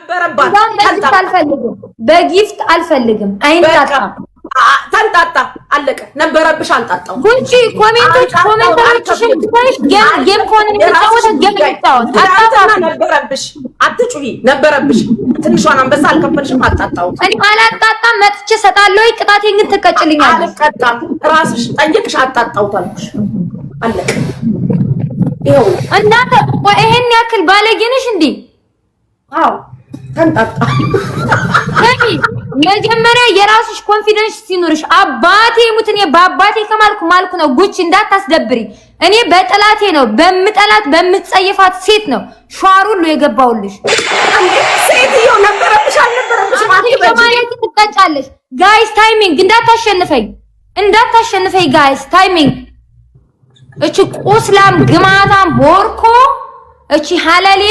ነበረባት በጊፍት አልፈልግም አይንጣጣ ተንጣጣ አለቀ ነበረብሽ አልጣጣው ጉንጪ ኮሜንቶችሽን ትታይሽ ጌም ኮን የሚጫወት ጌም ይጫወት አጣጣ ነበረብሽ አትጩሂ ነበረብሽ ትንሿን አንበሳ አልከፈልሽም አጣጣው እኔ አላጣጣም መጥቼ ሰጣለሁ ቅጣቴን ግን ትቀጭልኛለሽ አልቀጣም ራስሽ ጠይቅሽ አጣጣው ታልኩሽ አለቀ ይሄው እናንተ ይሄን ያክል ባለጌ ነሽ እንዴ አዎ ተንጣጣ መጀመሪያ የራስሽ ኮንፊደንስ ሲኖርሽ አባቴ ሙትኔ በአባቴ ከማልኩ ነው ጉች እንዳታስደብሪ እኔ በጥላቴ ነው በምጠላት በምትጸየፋት ሴት ነው ሻሩሉ የገባውልሽ ሴትዮ ነበረብሽ አልነበረብሽ ማለት ትቀጫለሽ ጋይስ ታይሚንግ እንዳታሸንፈኝ ጋይስ ታይሚንግ እቺ ቁስላም ግማታም ቦርኮ እቺ ሐለሌ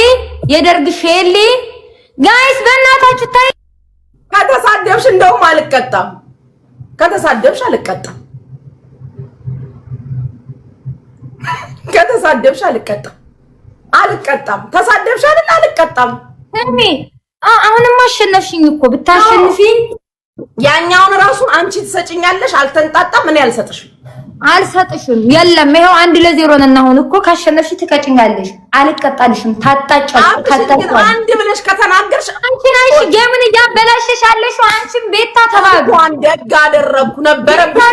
የደርግ ሼሌ ጋይስ በእናታችሁ ታይ ከተሳደብሽ እንደውም አልቀጣም ከተሳደብሽ አልቀጣም ተሳደብሽ አይደል አልቀጣም እኔ አሁንም አሸነፍሽኝ እኮ ብታሸንፊኝ ያኛውን ራሱ አንቺ ትሰጪኛለሽ አልተንጣጣም እኔ አልሰጥሽም የለም ይሄው 1-0 ነን አሁን እኮ ካሸነፍሽ ትቀጭኛለሽ አልቀጣልሽም ታጣጫለሽ አንድ ብለሽ ከተናገርሽ አንቺ ነሽ ጌምን ያበላሽሻለሽ አንቺም ቤታ ተባሉ አንድ ደግ አደረኩ ነበረብሽ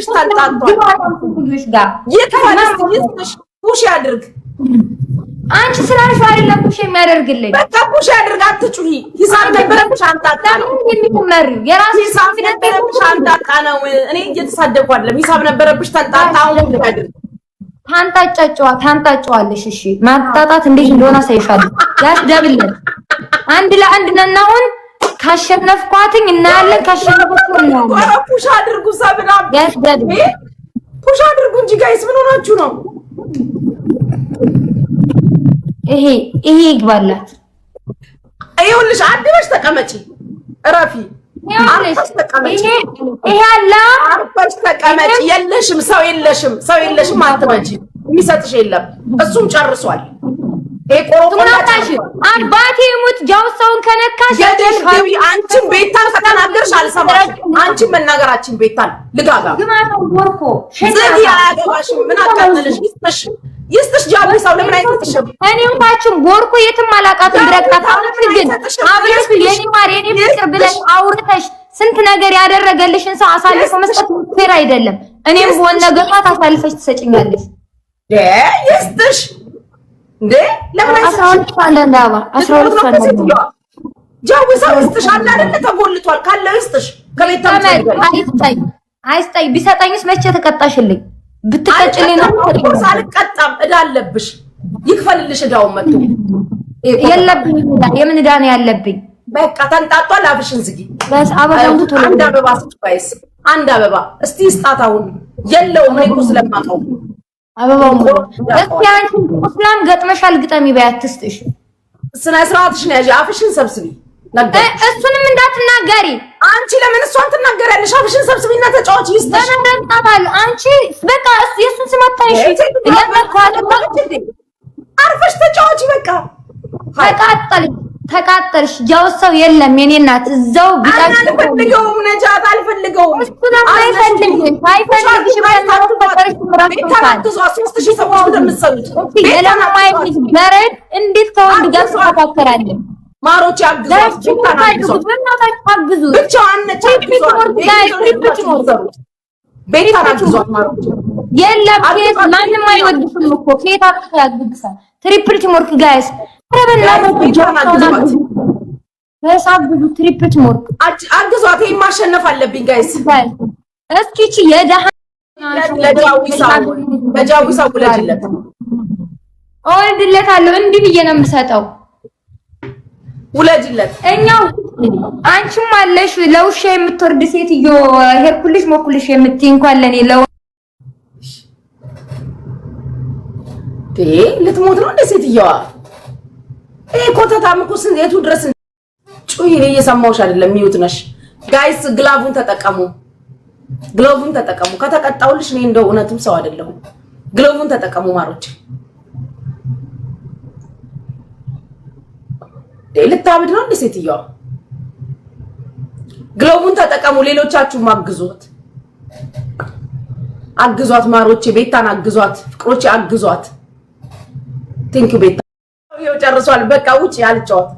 ተንጣጣብሽ ጋር ይተፈልሽ ፑሽ ያድርግ አንቺ ስላልሽ አይደለም ፑሽ የሚያደርግልኝ በቃ ፑሽ ያድርግ አትጩሂ ሂሳብ ነበረብሽ አንጣጣ ነው የሚመሪው የራስ ሂሳብ ነበረብሽ አንጣጣ ነው እኔ እየተሳደብኩ አይደለም ሂሳብ ነበረብሽ ተንጣጣ አሁን ያድርግ ታንጣጫዋለሽ እሺ ማጣጣት እንዴት እንደሆነ ሳይሻለሁ ያስደብልን አንድ ለአንድ ነን አሁን ካሸነፍኳትኝ እናያለን ካሸነፍኩት እናያለን ፑሽ አድርጉ ሰብና ያስደብል ፑሽ አድርጉ እንጂ ጋይስ ምን ሆናችሁ ነው ይሄ ይግባላት ይኸውልሽ አድበሽ ተቀመጪ እረፊ ይሄ አላ አርፈሽ ተቀመጪ የለሽም ሰው የለሽም አትመጪ የሚሰጥሽ የለም እሱም ጨርሷል ይሄ ቆሮቆላሽ አባቴ ሙት ጃውሳውን ከነካሽ የደልቢ አንቺን ቤታን ከተናገርሽ አልሰማሽ አንቺን መናገራችን ቤታን ልጋጋ ግማታው ወርኮ ስለዚህ አያገባሽም ምን አቃተለሽ ይስጥሽ ጃውሳው ለምን አይሰጥሽም እኔ እንኳን ወርኮ የትም አላቃተም ብረቅጣት ግን አብለሽ የኔ ማር የኔ ፍቅር ብለሽ አውርተሽ ስንት ነገር ያደረገልሽን ሰው አሳልፎ መስጠት ፌር አይደለም እኔም በሆነ ነገርታት አሳልፈሽ ትሰጪኛለሽ ይስጥሽ እንዴ ለምን አሳልፋለሁ 12 ፈንዳ ጃውሳው ይስጥሽ አለ አይደል ተጎልቷል ካለው ይስጥሽ ከቤት አይስጠይ ቢሰጠኝስ መቼ ተቀጣሽልኝ ብትቀጭልኝ ነው አልቀጣም እዳ አለብሽ ይክፈልልሽ እዳውን መጥቶ የለብኝ የምን እዳ ነው ያለብኝ በቃ ተንጣጣል አብሽን ዝጊ በስ አበባው ቶሎ አንድ አበባ ስጥፋይስ አንድ አበባ እስቲ ስጣታውን የለውም እኔ እኮ ስለማውቀው አበባው እስቲ አንቺ እስላም ገጥመሻል ግጠሚ ባያትስጥሽ ስነ ስርዓትሽን ያዢ አፍሽን ሰብስቢ እሱንም እንዳትናገሪ አንቺ ለምን እሷን ትናገሪያለሽ አፍሽን ሰብስቢና ተጫዋች ይስጥሽ ተናገራታል አንቺ በቃ የሱን ስም አታይሽ አርፈሽ ተጫዋች በቃ ተቃጠልሽ ጃውሳው የለም የኔ እናት እዛው ቢጣሽ አልፈልገውም ነጃት አልፈልገውም አይፈልግሽ ባይታረፍ ፈጠረሽ በረድ እንዴት ከወንድ ጋር ተፈካከራለን ማሮች ያግዙ ብቻዋን ነች ቤታ አግዟት ማሮች የለም ኬት ማንም አይወድሽም እኮ ኬት ያግዝሻል ትሪፕል ቲምወርክ ጋይስ በሳብዱ ትሪፕል ቲምወርክ አግዟት ይሄን ማሸነፍ አለብኝ ጋይስ እስኪ እቺ የደሃ ለጃዊሳው ወለጅለት እወልድለታለሁ እንዲህ ብዬ ነው የምሰጠው ውለጅለት እኛው አንቺም አለሽ ለውሻ የምትወርድ ሴትዮ ሄርኩልሽ ሞኩልሽ የምትይ እንኳን ለኔ ልትሞት ነው እንደ ሴትዮዋ ኮተታም እኮ የቱ ድረስ ጩይ እኔ እየሰማሁሽ አይደለም ሚዩት ነሽ ጋይስ ግላቡን ተጠቀሙ ከተቀጣውልሽ እኔ እንደው እውነትም ሰው አይደለሁም ግላቡን ተጠቀሙ ማሮች ልታብድ ነው እንደ ሴትዮዋ። ግሎቡን ተጠቀሙ፣ ሌሎቻችሁ አግዟት ማሮቼ፣ ቤታን አግዟት፣ ፍቅሮቼ አግዟት። ቴንኪው ቤታ። ይኸው ጨርሷል። በቃ ውጪ፣ ያልጫወት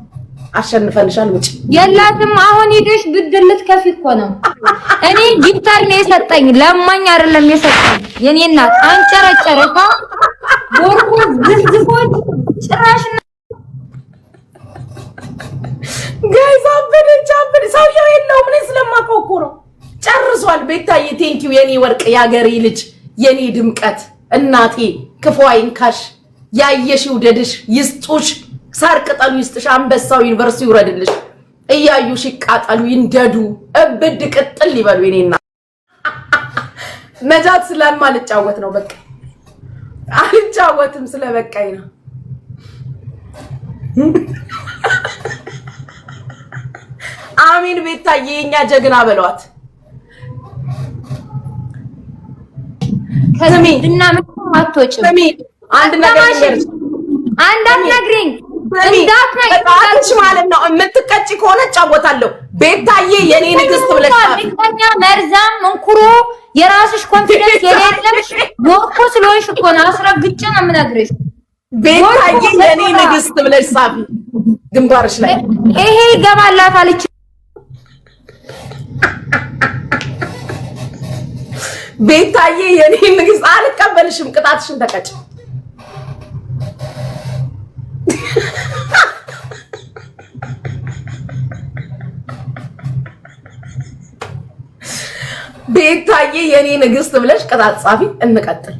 አሸንፈንሻል። ውጪ። የላትም አሁን ሄደሽ ብድር ልትከፊ እኮ ነው። እኔ ጊፍታር ነው የሰጠኝ፣ ለማኝ አይደለም የሰጠኝ። የኔ እናት አንጨረጨረታ ቦርኮ ዝዝፎት ጭራሽ ጋይስ አበደች። ሰውየው የለውም። እኔ ስለማውቀው እኮ ነው። ጨርሷል። ቤታዬ ቴንኪው የኔ ወርቅ፣ ያገሬ ልጅ፣ የኔ ድምቀት፣ እናቴ ክፉ አይንካሽ፣ ያየሽ ይውደድሽ፣ ይስጡሽ፣ ሳር ቅጠሉ ይስጥሽ፣ አንበሳው ዩኒቨርሲቲ ይውረድልሽ፣ እያዩሽ ይቃጠሉ ይንደዱ፣ እብድ ቅጥል ይበሉ። የኔና ነጃት ስለማልጫወት ነው። በቃ አልጫወትም፣ ስለበቃኝ ነው። አሚን ቤታዬ የኛ ጀግና በሏት። ከዝምድና ምንም አትወጭም። አንድ ነገር እንዳትነግሪኝ እንዳትነግሪኝ ማለት ነው። የምትቀጭ ከሆነ እጫወታለሁ። ቤታዬ የኔ ንግስት ብለሽ ቤታኛ መርዛም እንኩሮ የራስሽ ኮንፊደንስ የሌለሽ ወጥቶ ስለሆንሽ እኮ ነው። አስረግጬ ነው የምነግርሽ። ቤታዬ የኔ ንግስት ብለሽ ሳቢ ግንባርሽ ላይ ይሄ ይገባላታል። ቤታዬ የኔ ንግስት አልቀበልሽም። ቅጣትሽን ተቀጭ። ቤታዬ የኔ ንግስት ብለሽ ቅጣት ጻፊ። እንቀጥል።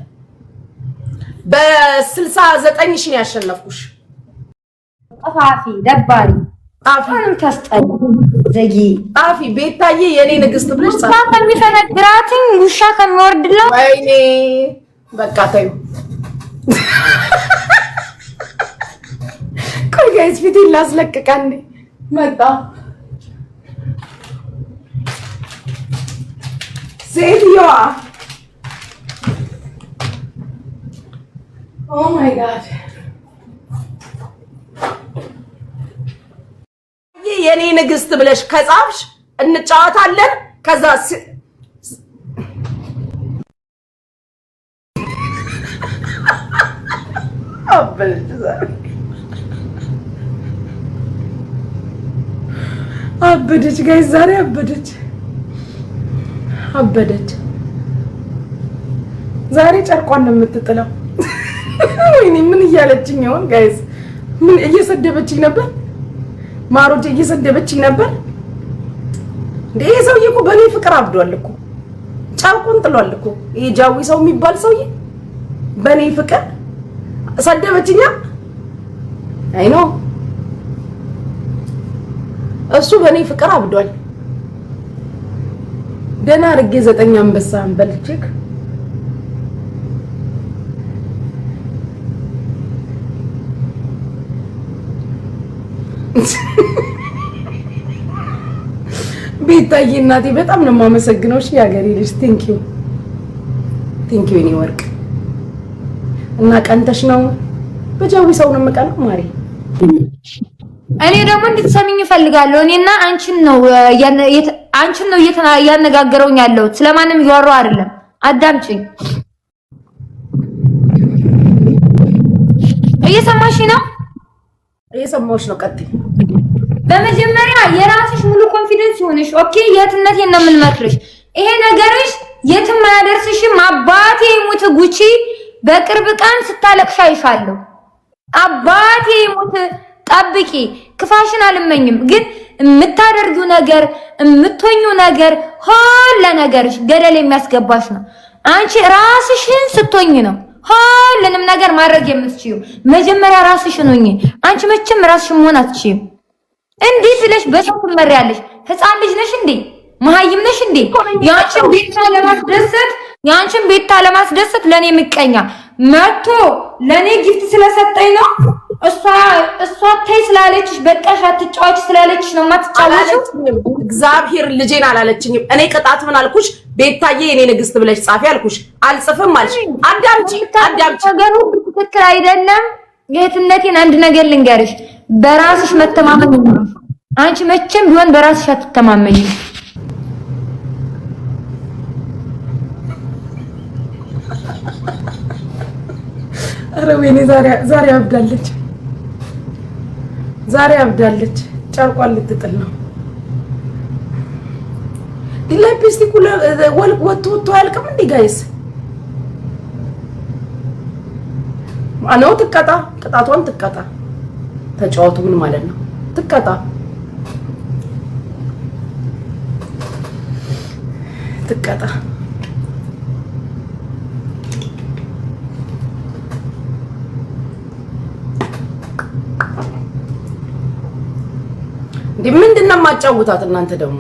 በ69 ሺህ ያሸነፍኩሽ። ጣፋፊ ደባሪ ጣፊን ተስጠኝ ዘጊ ጣፊ ቤታዬ የኔ ንግስት ብለሽ ጻፊ። ውሻ ከሚፈነግራትኝ ውሻ ከሚወርድላት ወይኔ በቃ ተይው። ቆይ ጋይስ ፊቴን ላስለቅቃን መጣ ሴትዮዋ። ኦ ማይ ጋድ የኔ ንግስት ብለሽ ከጻፍሽ እንጫወታለን። ከዛ አበደች ጋይስ፣ ዛሬ አበደች። ዛሬ ጨርቋን ነው የምትጥለው። ወይኔ ምን እያለችኝ ይሆን ጋይስ? ምን እየሰደበችኝ ነበር? ማሮቼ እየሰደበችኝ ነበር እንዴ? ሰውዬ እኮ በኔ ፍቅር አብዷል እኮ፣ ጨርቁን ጥሏል እኮ። ይሄ ጃዊ ሰው የሚባል ሰውዬ በኔ ፍቅር ሰደበችኛ። አይ ኖ እሱ በኔ ፍቅር አብዷል። ደህና አድርጌ 9 አንበሳ አንበልቼክ ቤታዬ እናቴ በጣም ነው የማመሰግነው። እሺ ያገሬ ልጅ ቴንኪው የኔ ወርቅ። እና ቀንተሽ ነው በጃዊ ሰው ነው የምቀነው ማሪ። እኔ ደግሞ እንድትሰሚኝ እፈልጋለሁ። እኔና አንቺን ነው እያነጋገረውኝ ያለው፣ ስለማንም እያወራሁ አይደለም። አዳምጪኝ። እየሰማሽ ነው? እየሰማሁሽ ነው። ቀጥይ። በመጀመሪያ የራስሽ ሙሉ ኮንፊደንስ ይሁንሽ። ኦኬ፣ የትነቴን ነው የምንመክርሽ። ይሄ ነገርሽ የትም አያደርስሽም። አባቴ ይሙት ጉቺ፣ በቅርብ ቀን ስታለቅሽ አይሻለሁ። አባቴ ይሙት፣ ጠብቂ። ክፋሽን አልመኝም፣ ግን የምታደርጊው ነገር የምትሆኚው ነገር ሁሉ ነገርሽ ገደል የሚያስገባሽ ነው። አንቺ ራስሽን ስትሆኚ ነው ሁሉንም ነገር ማድረግ የምትችይው። መጀመሪያ ራስሽን ሆኚ። አንቺ መቼም ራስሽን መሆን አትችይም። እንዴት ብለሽ በሰው ትመሪያለሽ? ህፃን ልጅ ነሽ እንዴ? መሀይም ነሽ እንዴ? ያንቺን ቤታ ለማስደሰት ለኔ ምቀኛ መጥቶ ለኔ ጊፍት ስለሰጠኝ ነው። እሷ ተይ ስላለችሽ በቃሽ አትጫወቺ ስላለችሽ ነው የማትጫወቺው። እግዚአብሔር ልጄን አላለችኝም። እኔ ቅጣት ምን አልኩሽ? ቤታዬ የኔ ንግስት ብለሽ ጻፊ አልኩሽ። አልጽፍም አልሽ። አዳምጪ። ነገሩ ትክክል አይደለም። የእህትነቴን አንድ ነገር ልንገርሽ። በራስሽ መተማመን ነው። አንቺ መቼም ቢሆን በራስሽ አትተማመኝ። ኧረ ወይኔ ዛሬ አብዳለች። ጨርቋን ልትጥል ነው። ሊፕስቲኩ ወጥቶ አያልቅም እንዴ ጋይስ? አነው ትቀጣ፣ ቅጣቷን ትቀጣ። ተጫወቱ። ምን ማለት ነው? ትቀጣ። እንዴ ምንድነው የማጫውታት እናንተ ደግሞ?